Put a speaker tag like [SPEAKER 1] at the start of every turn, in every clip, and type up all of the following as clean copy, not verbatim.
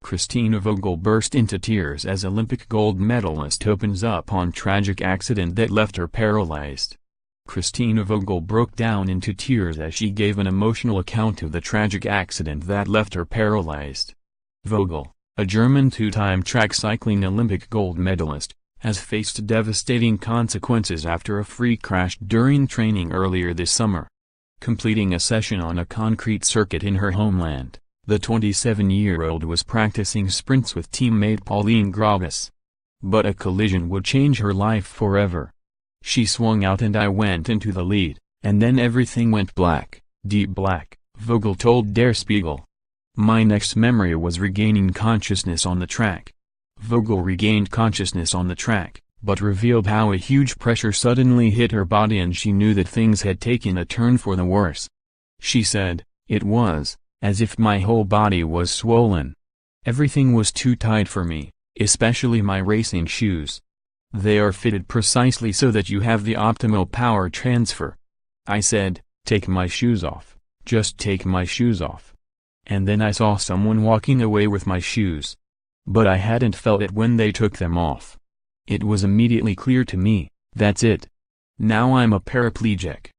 [SPEAKER 1] Kristina Vogel burst into tears as Olympic gold medalist opens up on tragic accident that left her paralyzed. Kristina Vogel broke down into tears as she gave an emotional account of the tragic accident that left her paralyzed. Vogel, a German two-time track cycling Olympic gold medalist, has faced devastating consequences after a freak crash during training earlier this summer. Completing a session on a concrete circuit in her homeland, the 27-year-old was practicing sprints with teammate Pauline Grabus. But a collision would change her life forever. She swung out and I went into the lead, and then everything went black, deep black, Vogel told Der Spiegel. My next memory was regaining consciousness on the track. Vogel regained consciousness on the track, but revealed how a huge pressure suddenly hit her body and she knew that things had taken a turn for the worse. She said, "It was as if my whole body was swollen. Everything was too tight for me, especially my racing shoes. They are fitted precisely so that you have the optimal power transfer. I said, take my shoes off, just take my shoes off. And then I saw someone walking away with my shoes. But I hadn't felt it when they took them off. It was immediately clear to me, that's it. Now I'm a paraplegic.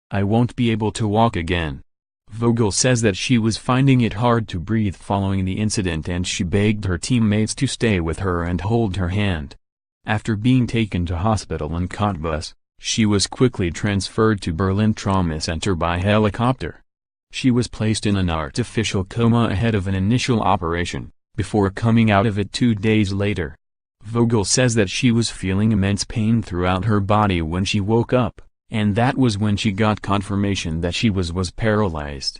[SPEAKER 1] I won't be able to walk again." Vogel says that she was finding it hard to breathe following the incident and she begged her teammates to stay with her and hold her hand. After being taken to hospital in Cottbus, she was quickly transferred to Berlin Trauma Center by helicopter. She was placed in an artificial coma ahead of an initial operation, before coming out of it 2 days later. Vogel says that she was feeling immense pain throughout her body when she woke up, and that was when she got confirmation that she was paralyzed.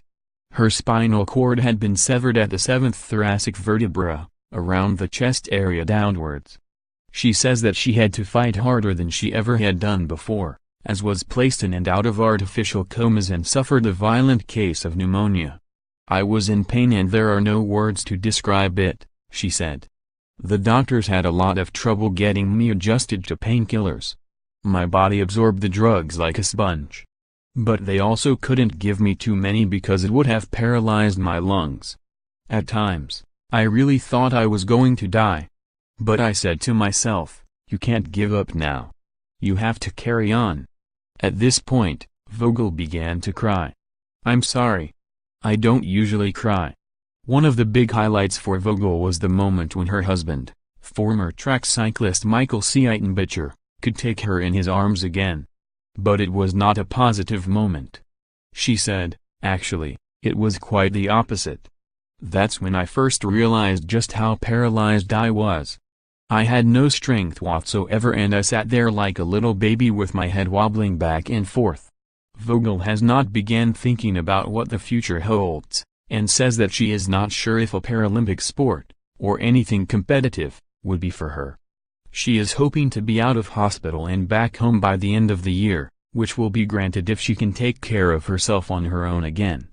[SPEAKER 1] Her spinal cord had been severed at the 7th thoracic vertebra, around the chest area downwards. She says that she had to fight harder than she ever had done before, as was placed in and out of artificial comas and suffered a violent case of pneumonia. "I was in pain and there are no words to describe it," she said. "The doctors had a lot of trouble getting me adjusted to painkillers. My body absorbed the drugs like a sponge. But they also couldn't give me too many because it would have paralyzed my lungs. At times, I really thought I was going to die. But I said to myself, you can't give up now. You have to carry on." At this point, Vogel began to cry. "I'm sorry. I don't usually cry." One of the big highlights for Vogel was the moment when her husband, former track cyclist Michael Citenbicher, could take her in his arms again. But it was not a positive moment. She said, "Actually, it was quite the opposite. That's when I first realized just how paralyzed I was. I had no strength whatsoever and I sat there like a little baby with my head wobbling back and forth." Vogel has not begun thinking about what the future holds, and says that she is not sure if a Paralympic sport, or anything competitive, would be for her. She is hoping to be out of hospital and back home by the end of the year, which will be granted if she can take care of herself on her own again.